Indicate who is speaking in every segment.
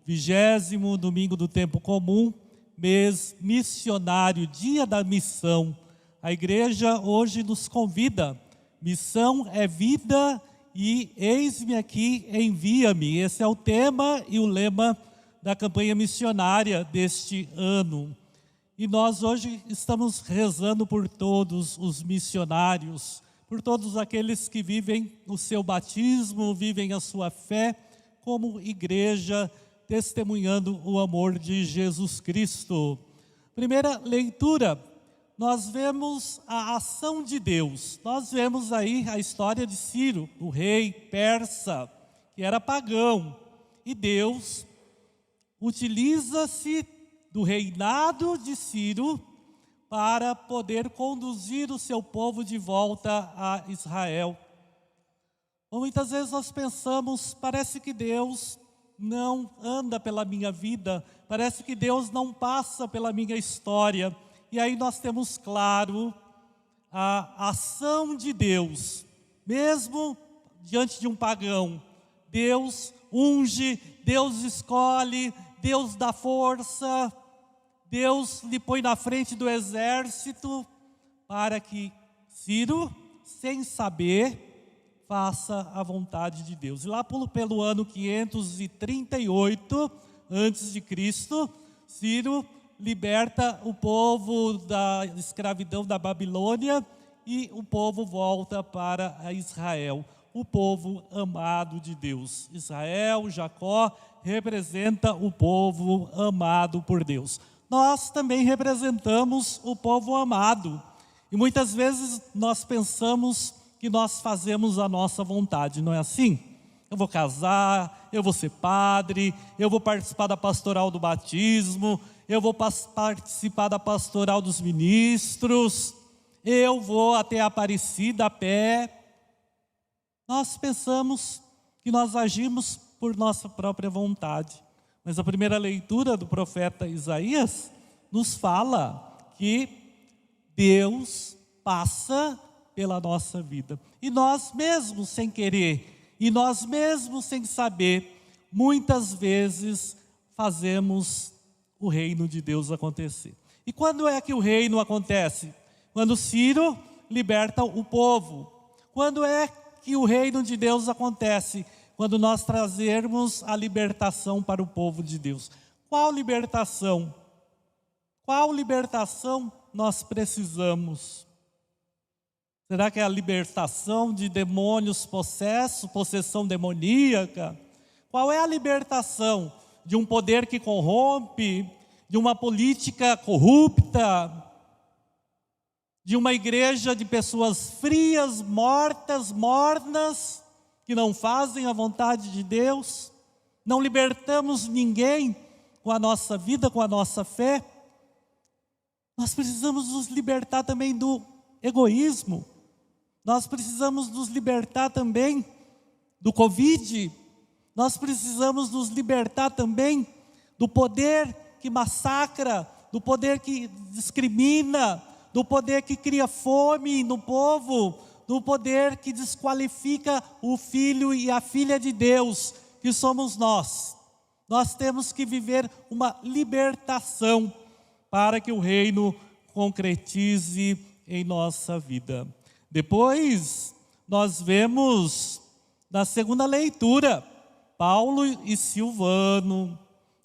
Speaker 1: 20º domingo do tempo comum, mês missionário, dia da missão. A igreja hoje nos convida, missão é vida e eis-me aqui, envia-me. Esse é o tema e o lema da campanha missionária deste ano. E nós hoje estamos rezando por todos os missionários, por todos aqueles que vivem o seu batismo, vivem a sua fé como igreja, testemunhando o amor de Jesus Cristo. Primeira leitura, nós vemos a ação de Deus. Nós vemos aí a história de Ciro, o rei persa, que era pagão. E Deus utiliza-se do reinado de Ciro para poder conduzir o seu povo de volta a Israel. Muitas vezes nós pensamos, parece que Deus não anda pela minha vida, parece que Deus não passa pela minha história. E aí nós temos claro a ação de Deus, mesmo diante de um pagão. Deus unge, Deus escolhe, Deus dá força, Deus lhe põe na frente do exército para que Ciro, sem saber, faça a vontade de Deus. E lá pelo ano 538 a.C., Ciro liberta o povo da escravidão da Babilônia e o povo volta para Israel, o povo amado de Deus. Israel, Jacó, representa o povo amado por Deus. Nós também representamos o povo amado. E muitas vezes nós pensamos que nós fazemos a nossa vontade, não é assim? Eu vou casar, eu vou ser padre, eu vou participar da pastoral do batismo, eu vou participar da pastoral dos ministros, eu vou até a Aparecida a pé. Nós pensamos que nós agimos por nossa própria vontade. Mas a primeira leitura do profeta Isaías nos fala que Deus passa pela nossa vida. E nós mesmos sem querer, e nós mesmos sem saber, muitas vezes fazemos o reino de Deus acontecer. E quando é que o reino acontece? Quando Ciro liberta o povo. Quando é que o reino de Deus acontece? Quando nós trazermos a libertação para o povo de Deus. Qual libertação? Qual libertação nós precisamos? Será que é a libertação de demônios possessos, possessão demoníaca? Qual é a libertação de um poder que corrompe, de uma política corrupta, de uma igreja de pessoas frias, mortas, mornas, que não fazem a vontade de Deus? Não libertamos ninguém com a nossa vida, com a nossa fé? Nós precisamos nos libertar também do egoísmo. Nós precisamos nos libertar também do Covid. Nós precisamos nos libertar também do poder que massacra, do poder que discrimina, do poder que cria fome no povo, do poder que desqualifica o filho e a filha de Deus, que somos nós. Nós temos que viver uma libertação para que o reino concretize em nossa vida. Depois, nós vemos na segunda leitura, Paulo e Silvano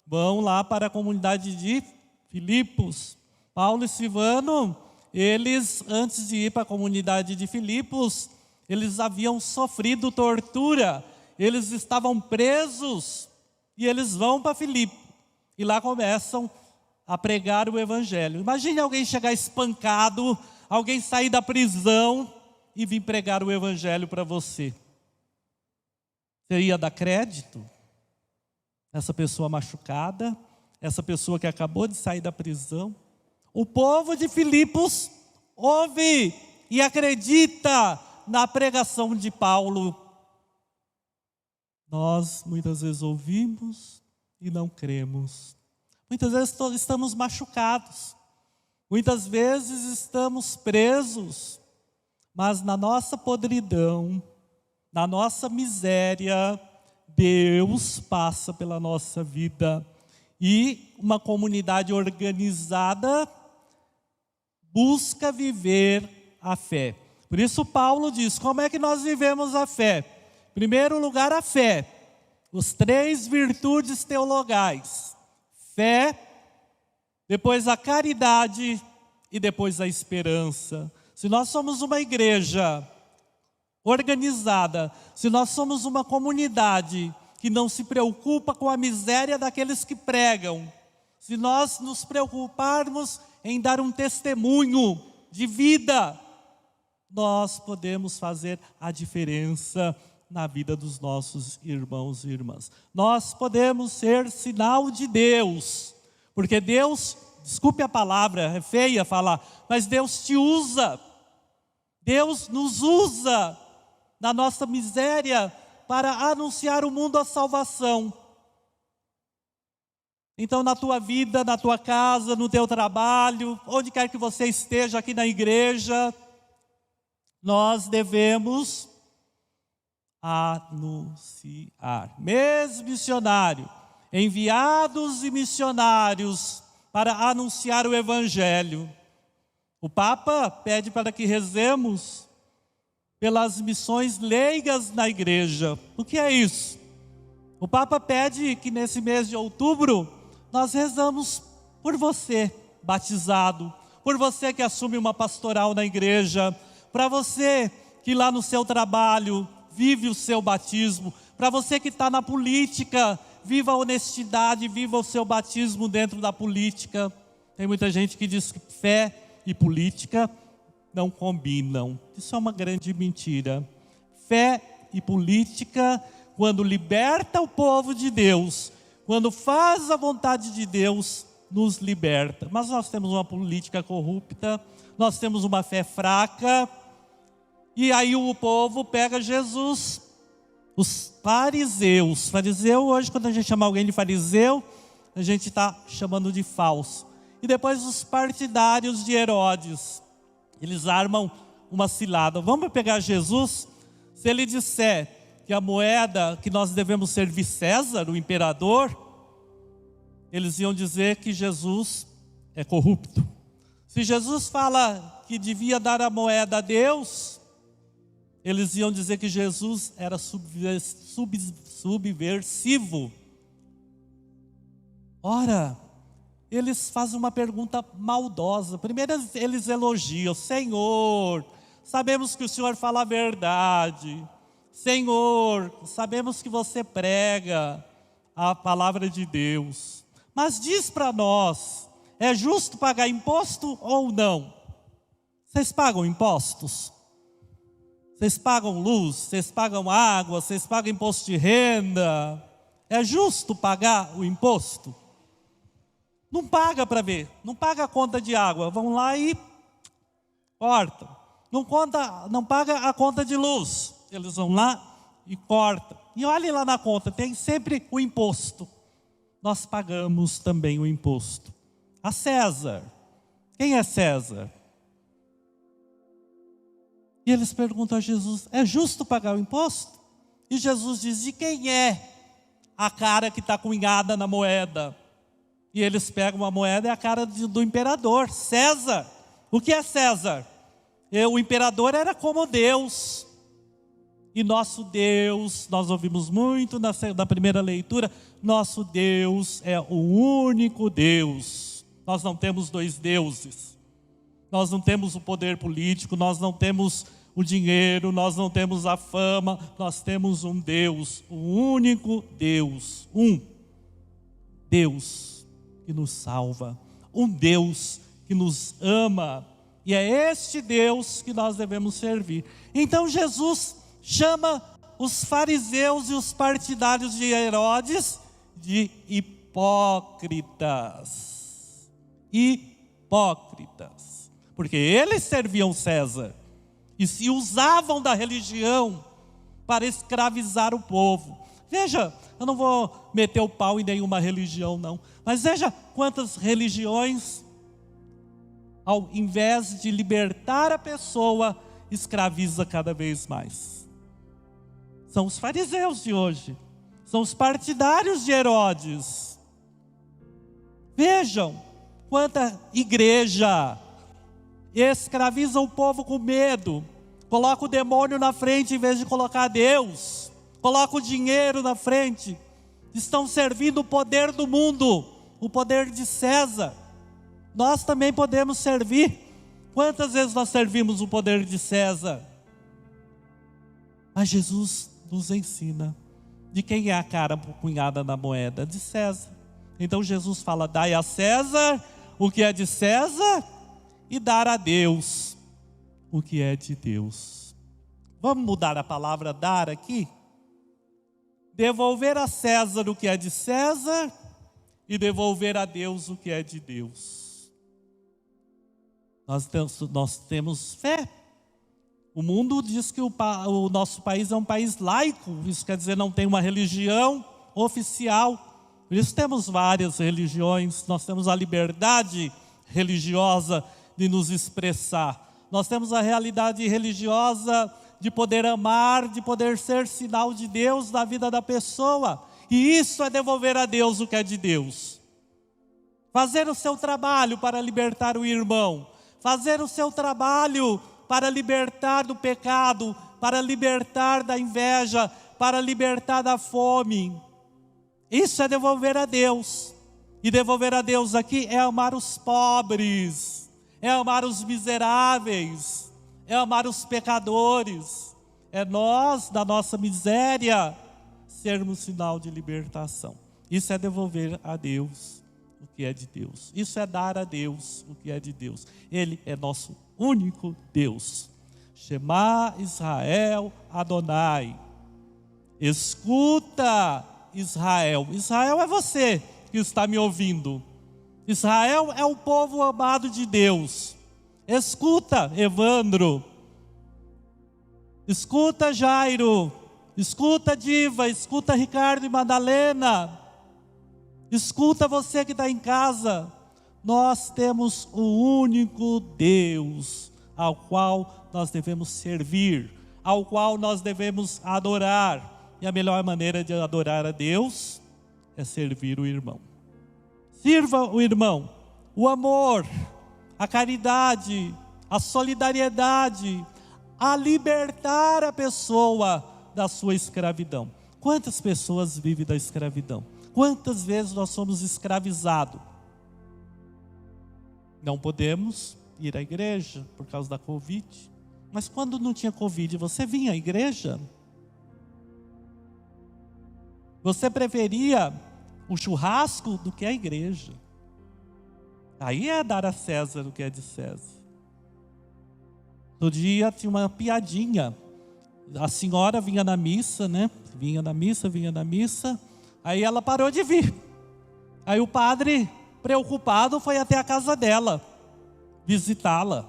Speaker 1: vão lá para a comunidade de Filipos. Paulo e Silvano, eles, antes de ir para a comunidade de Filipos, eles haviam sofrido tortura, eles estavam presos e eles vão para Filipe e lá começam a pregar o evangelho. Imagine alguém chegar espancado, alguém sair da prisão e vir pregar o evangelho para você. Você ia dar crédito? Essa pessoa machucada, essa pessoa que acabou de sair da prisão. O povo de Filipos ouve e acredita na pregação de Paulo. Nós muitas vezes ouvimos e não cremos. Muitas vezes estamos machucados. Muitas vezes estamos presos. Mas na nossa podridão, na nossa miséria, Deus passa pela nossa vida. E uma comunidade organizada busca viver a fé. Por isso Paulo diz, como é que nós vivemos a fé? Em primeiro lugar, a fé. Os 3 virtudes teologais. Fé, depois a caridade e depois a esperança. Se nós somos uma igreja organizada, se nós somos uma comunidade que não se preocupa com a miséria daqueles que pregam, se nós nos preocuparmos em dar um testemunho de vida, nós podemos fazer a diferença na vida dos nossos irmãos e irmãs. Nós podemos ser sinal de Deus, porque Deus, desculpe a palavra, é feia falar, mas Deus te usa. Deus nos usa na nossa miséria para anunciar o mundo a salvação. Então, na tua vida, na tua casa, no teu trabalho, onde quer que você esteja aqui na igreja, nós devemos anunciar. Mesmo missionário, enviados e missionários para anunciar o Evangelho. O Papa pede para que rezemos pelas missões leigas na igreja. O que é isso? O Papa pede que nesse mês de outubro nós rezamos por você, batizado, por você que assume uma pastoral na igreja, para você que lá no seu trabalho vive o seu batismo, para você que está na política, viva a honestidade, viva o seu batismo dentro da política. Tem muita gente que diz que fé e política não combinam. Isso é uma grande mentira. Fé e política, quando liberta o povo de Deus, quando faz a vontade de Deus, nos liberta. Mas nós temos uma política corrupta, nós temos uma fé fraca, e aí o povo pega Jesus. Os fariseus, fariseu hoje, quando a gente chama alguém de fariseu, a gente está chamando de falso. E depois os partidários de Herodes, eles armam uma cilada. Vamos pegar Jesus? Se ele disser que a moeda que nós devemos servir César, o imperador, eles iam dizer que Jesus é corrupto. Se Jesus fala que devia dar a moeda a Deus, eles iam dizer que Jesus era subversivo. Ora, eles fazem uma pergunta maldosa. Primeiro eles elogiam: Senhor, sabemos que o Senhor fala a verdade. Senhor, sabemos que você prega a palavra de Deus. Mas diz para nós, é justo pagar imposto ou não? Vocês pagam impostos? Vocês pagam luz? Vocês pagam água? Vocês pagam imposto de renda? É justo pagar o imposto? Não paga para ver, não paga a conta de água, vão lá e cortam. Não paga a conta de luz, eles vão lá e cortam. E olhe lá na conta, tem sempre o imposto. Nós pagamos também o imposto a César. Quem é César? E eles perguntam a Jesus: é justo pagar o imposto? E Jesus diz: de quem é a cara que está cunhada na moeda? E eles pegam a moeda, é a cara do imperador, César. O que é César? O imperador era como Deus. E nosso Deus, nós ouvimos muito na primeira leitura, nosso Deus é o único Deus. Nós não temos dois deuses. Nós não temos o poder político, nós não temos o dinheiro, nós não temos a fama, nós temos um Deus, o único Deus, um Deus que nos salva, um Deus que nos ama, e é este Deus que nós devemos servir. Então Jesus chama os fariseus e os partidários de Herodes de hipócritas. Hipócritas. Porque eles serviam César e se usavam da religião para escravizar o povo. Veja, eu não vou meter o pau em nenhuma religião não, mas veja quantas religiões, ao invés de libertar a pessoa, escraviza cada vez mais. São os fariseus de hoje, são os partidários de Herodes. Vejam quanta igreja escraviza o povo com medo, coloca o demônio na frente em vez de colocar Deus, coloca o dinheiro na frente, estão servindo o poder do mundo, o poder de César. Nós também podemos servir. Quantas vezes nós servimos o poder de César? Mas Jesus nos ensina de quem é a cara cunhada na moeda? De César. Então Jesus fala: dai a César o que é de César e dar a Deus o que é de Deus. Vamos mudar a palavra dar aqui? Devolver a César o que é de César e devolver a Deus o que é de Deus. Nós temos fé. O mundo diz que o nosso país é um país laico, isso quer dizer não tem uma religião oficial. Por isso temos várias religiões, nós temos a liberdade religiosa de nos expressar. Nós temos a realidade religiosa de poder amar, de poder ser sinal de Deus na vida da pessoa. E isso é devolver a Deus o que é de Deus. Fazer o seu trabalho para libertar o irmão. Fazer o seu trabalho para libertar do pecado, para libertar da inveja, para libertar da fome. Isso é devolver a Deus. E devolver a Deus aqui é amar os pobres, é amar os miseráveis, é amar os pecadores. É nós, da nossa miséria, sermos sinal de libertação. Isso é devolver a Deus o que é de Deus. Isso é dar a Deus o que é de Deus. Ele é nosso único Deus. Shema Israel Adonai. Escuta, Israel. Israel é você que está me ouvindo. Israel é o povo amado de Deus. Escuta, Evandro. Escuta, Jairo. Escuta, Diva. Escuta, Ricardo e Madalena. Escuta, você que está em casa. Nós temos o único Deus ao qual nós devemos servir, ao qual nós devemos adorar. E a melhor maneira de adorar a Deus é servir o irmão. Sirva o irmão. O amor, a caridade, a solidariedade, a libertar a pessoa da sua escravidão. Quantas pessoas vivem da escravidão? Quantas vezes nós somos escravizados? Não podemos ir à igreja por causa da Covid. Mas quando não tinha Covid, você vinha à igreja? Você preferia o churrasco do que a igreja. Aí é dar a César o que é de César. Todo dia tinha uma piadinha. A senhora vinha na missa, né? Vinha na missa. Aí ela parou de vir. Aí o padre, preocupado, foi até a casa dela visitá-la.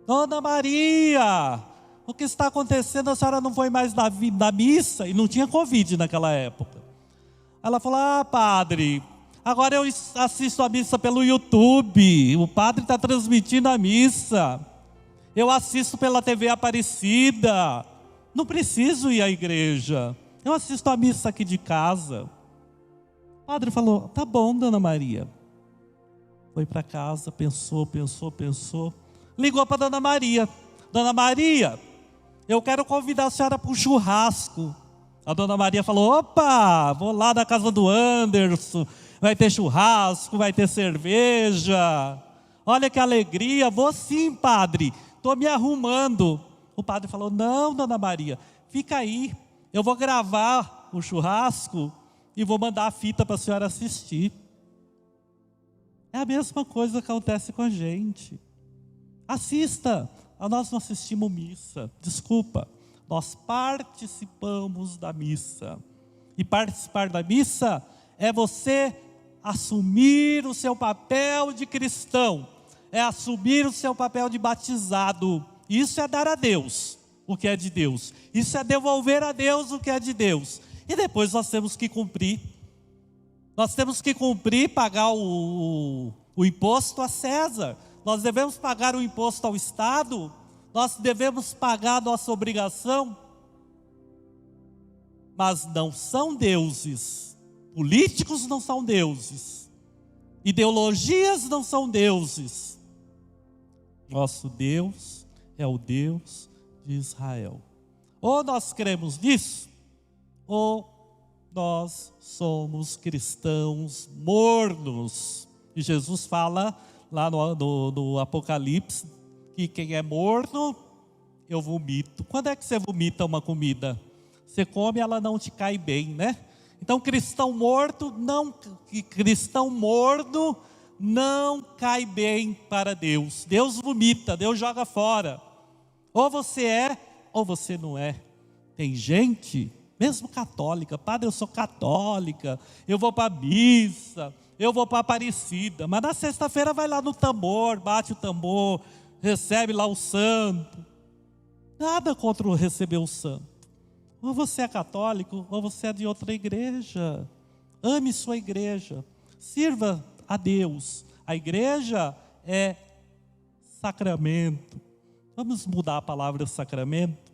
Speaker 1: Dona Maria, o que está acontecendo? A senhora não foi mais na missa? E não tinha Covid naquela época. Ela falou: padre, agora eu assisto a missa pelo YouTube. O padre está transmitindo a missa. Eu assisto pela TV Aparecida. Não preciso ir à igreja. Eu assisto a missa aqui de casa. O padre falou: tá bom, Dona Maria. Foi para casa, pensou. Ligou para Dona Maria. Dona Maria, eu quero convidar a senhora para um churrasco. A Dona Maria falou: opa, vou lá na casa do Anderson. Vai ter churrasco, vai ter cerveja. Olha que alegria. Vou sim, padre. Estou me arrumando. O padre falou: não, Dona Maria, fica aí. Eu vou gravar o churrasco e vou mandar a fita para a senhora assistir. É a mesma coisa que acontece com a gente. Assista. Nós não assistimos missa. Desculpa. Nós participamos da missa. E participar da missa é você assumir o seu papel de cristão. É assumir o seu papel de batizado. Isso é dar a Deus o que é de Deus. Isso é devolver a Deus o que é de Deus. E depois nós temos que cumprir. Nós temos que cumprir, pagar o imposto a César. Nós devemos pagar o imposto ao Estado. Nós devemos pagar a nossa obrigação. mas não são deuses. Políticos não são deuses. Ideologias não são deuses. Nosso Deus é o Deus de Israel. Ou nós cremos nisso, ou nós somos cristãos mornos. E Jesus fala lá no Apocalipse que quem é morno, eu vomito. Quando é que você vomita uma comida? Você come, ela não te cai bem, né? Então cristão morno não cai bem para Deus. Deus vomita, Deus joga fora. Ou você é, ou você não é. Tem gente, mesmo católica, padre, eu sou católica, eu vou para a missa, eu vou para a Aparecida, mas na sexta-feira vai lá no tambor, bate o tambor, recebe lá o santo. Nada contra receber o santo. Ou você é católico, ou você é de outra igreja. Ame sua igreja, sirva a Deus. A igreja é sacramento. Vamos mudar a palavra sacramento?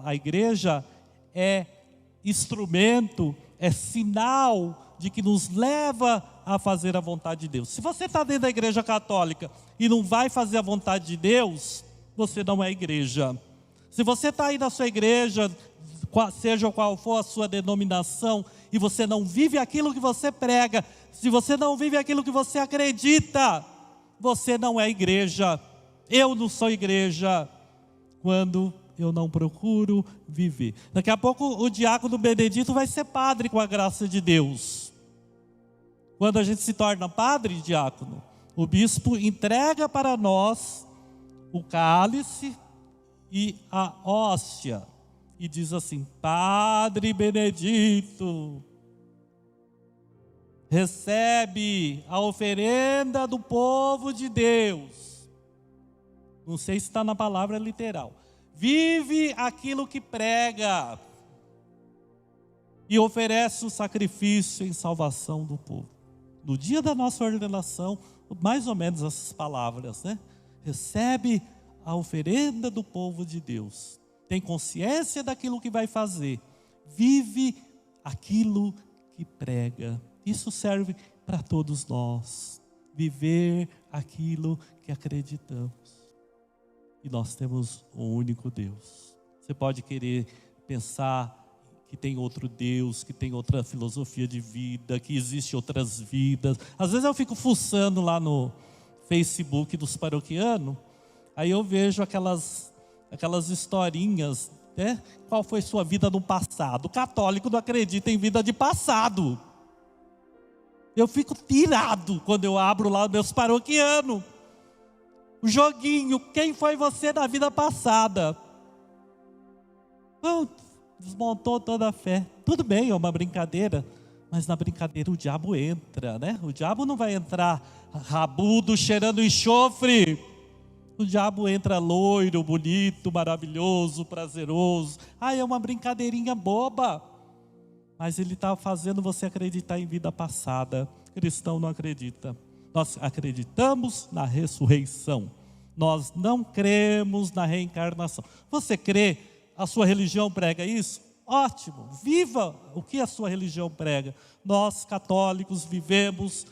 Speaker 1: A igreja é instrumento, é sinal de que nos leva a fazer a vontade de Deus. Se você está dentro da igreja católica e não vai fazer a vontade de Deus, você não é igreja. Se você está aí na sua igreja, seja qual for a sua denominação, e você não vive aquilo que você prega, se você não vive aquilo que você acredita, você não é igreja. Eu não sou igreja quando eu não procuro viver. Daqui a pouco o diácono Benedito vai ser padre com a graça de Deus. Quando a gente se torna padre e diácono, o bispo entrega para nós o cálice e a hóstia e diz assim: Padre Benedito, recebe a oferenda do povo de Deus. Não sei se está na palavra literal. Vive aquilo que prega e oferece o sacrifício em salvação do povo. No dia da nossa ordenação, mais ou menos essas palavras, né? Recebe a oferenda do povo de Deus. Tem consciência daquilo que vai fazer. Vive aquilo que prega. Isso serve para todos nós. Viver aquilo que acreditamos. E nós temos um único Deus. Você pode querer pensar que tem outro Deus, que tem outra filosofia de vida, que existe outras vidas. Às vezes eu fico fuçando lá no Facebook dos paroquianos, aí eu vejo aquelas historinhas, né? Qual foi sua vida no passado? O católico não acredita em vida de passado. Eu fico tirado quando eu abro lá os meus paroquianos. O joguinho, quem foi você na vida passada? Desmontou toda a fé. Tudo bem, é uma brincadeira, mas na brincadeira o diabo entra, né? O diabo não vai entrar rabudo, cheirando enxofre. O diabo entra loiro, bonito, maravilhoso, prazeroso. É uma brincadeirinha boba. Mas ele está fazendo você acreditar em vida passada. O cristão não acredita. Nós acreditamos na ressurreição. Nós não cremos na reencarnação. Você crê? A sua religião prega isso? Ótimo, viva o que a sua religião prega. Nós católicos vivemos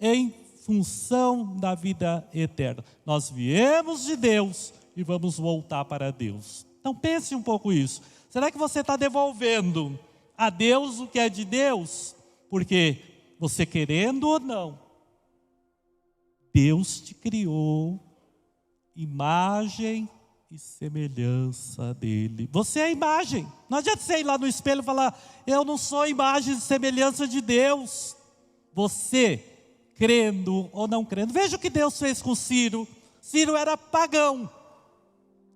Speaker 1: em função da vida eterna. Nós viemos de Deus e vamos voltar para Deus. Então pense um pouco isso. Será que você está devolvendo a Deus o que é de Deus? Porque você querendo ou não, Deus te criou imagem e semelhança dele. Você é a imagem. Não adianta você ir lá no espelho e falar: eu não sou imagem e semelhança de Deus. Você, crendo ou não crendo. Veja o que Deus fez com Ciro. Ciro era pagão.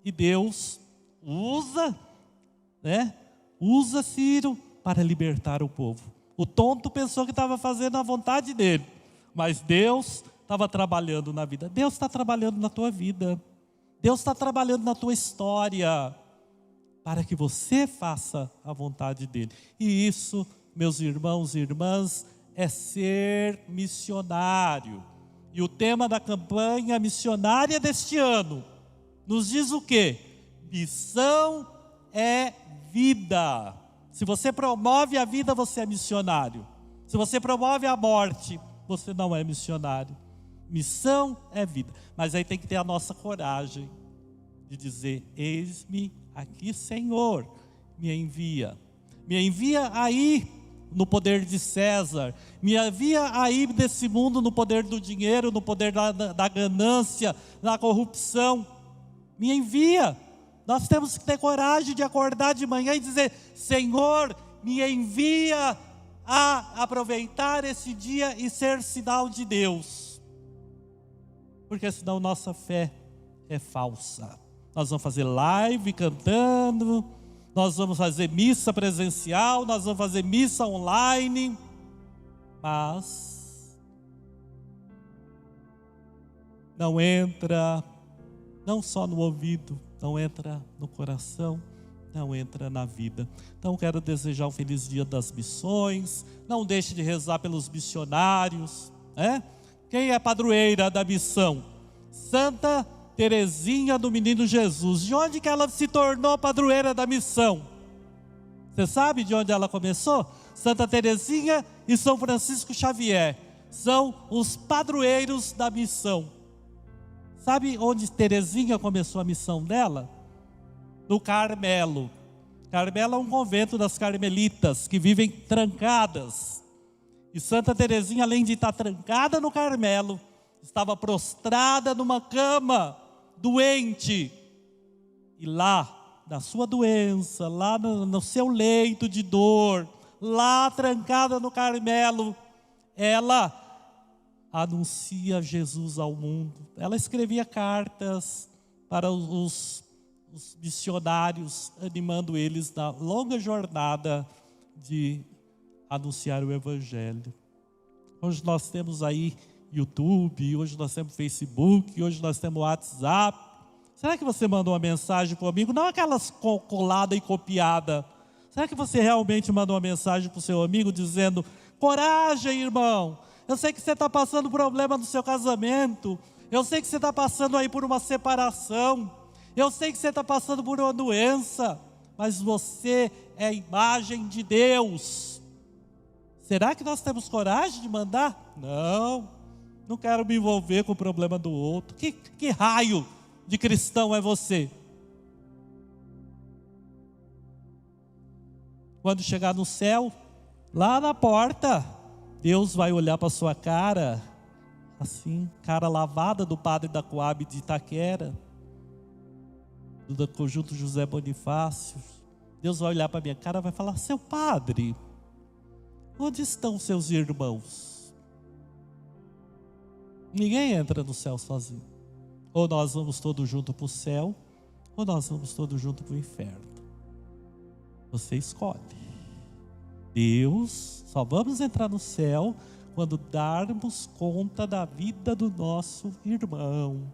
Speaker 1: E Deus usa Ciro para libertar o povo. O tonto pensou que estava fazendo a vontade dele. Mas Deus estava trabalhando na vida. Deus está trabalhando na tua vida. Deus está trabalhando na tua história para que você faça a vontade dele. E isso, meus irmãos e irmãs, é ser missionário. E o tema da campanha missionária deste ano nos diz o quê? Missão é vida. Se você promove a vida, você é missionário. Se você promove a morte, você não é missionário. Missão é vida. Mas aí tem que ter a nossa coragem de dizer: eis-me aqui, Senhor, me envia. Me envia aí no poder de César. Me envia aí desse mundo no poder do dinheiro, no poder da ganância, da corrupção. Me envia. Nós temos que ter coragem de acordar de manhã e dizer: Senhor, me envia a aproveitar esse dia e ser sinal de Deus. Porque senão nossa fé é falsa. Nós vamos fazer live cantando, nós vamos fazer missa presencial, nós vamos fazer missa online, mas não entra, não só no ouvido, não entra no coração, não entra na vida. Então quero desejar um feliz dia das missões. Não deixe de rezar pelos missionários, né? Quem é padroeira da missão? Santa Teresinha do Menino Jesus. De onde que ela se tornou padroeira da missão? Você sabe de onde ela começou? Santa Teresinha e São Francisco Xavier são os padroeiros da missão. Sabe onde Teresinha começou a missão dela? No Carmelo. Carmelo é um convento das carmelitas que vivem trancadas. E Santa Teresinha, além de estar trancada no Carmelo, estava prostrada numa cama, doente. E lá, na sua doença, lá no seu leito de dor, lá trancada no Carmelo, ela anuncia Jesus ao mundo. Ela escrevia cartas para os missionários, animando eles na longa jornada de anunciar o Evangelho. Hoje nós temos aí YouTube, hoje nós temos Facebook, hoje nós temos WhatsApp. Será que você mandou uma mensagem para o amigo? Não aquelas colada e copiada. Será que você realmente mandou uma mensagem para o seu amigo dizendo: coragem, irmão, eu sei que você está passando problema no seu casamento, eu sei que você está passando aí por uma separação, eu sei que você está passando por uma doença, mas você é a imagem de Deus. Será que nós temos coragem de mandar? Não quero me envolver com o problema do outro. Que raio de cristão é você? Quando chegar no céu, lá na porta, Deus vai olhar para a sua cara, assim, cara lavada do padre da Coab de Itaquera, do conjunto José Bonifácio. Deus vai olhar para a minha cara e vai falar: seu padre, onde estão seus irmãos? Ninguém entra no céu sozinho. Ou nós vamos todos juntos para o céu, ou nós vamos todos juntos para o inferno. Você escolhe. Deus, só vamos entrar no céu quando darmos conta da vida do nosso irmão.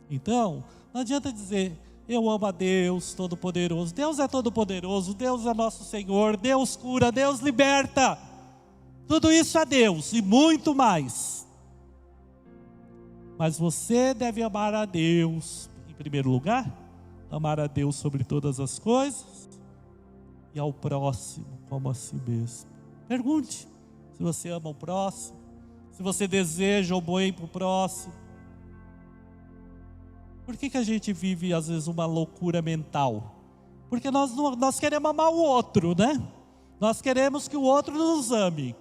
Speaker 1: Então, não adianta dizer: eu amo a Deus Todo-Poderoso. Deus é Todo-Poderoso, Deus é nosso Senhor, Deus cura, Deus liberta. Tudo isso é Deus e muito mais. Mas você deve amar a Deus em primeiro lugar, amar a Deus sobre todas as coisas e ao próximo como a si mesmo. Pergunte se você ama o próximo, se você deseja o bem para o próximo. Por que a gente vive às vezes uma loucura mental? Porque nós queremos amar o outro, né? Nós queremos que o outro nos ame.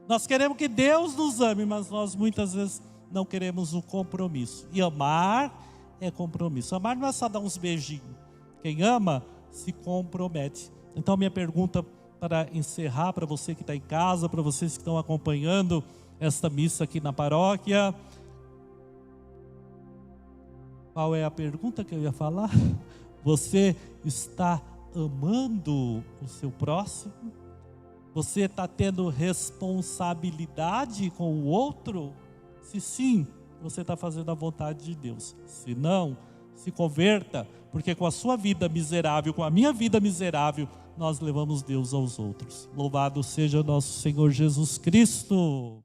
Speaker 1: Nós queremos que Deus nos ame, mas nós muitas vezes não queremos o compromisso. E amar é compromisso. Amar não é só dar uns beijinhos. Quem ama se compromete. Então minha pergunta para encerrar, para você que está em casa, para vocês que estão acompanhando esta missa aqui na paróquia. Qual é a pergunta que eu ia falar? Você está amando o seu próximo? Você está tendo responsabilidade com o outro? Se sim, você está fazendo a vontade de Deus. Se não, se converta, porque com a sua vida miserável, com a minha vida miserável, nós levamos Deus aos outros. Louvado seja nosso Senhor Jesus Cristo.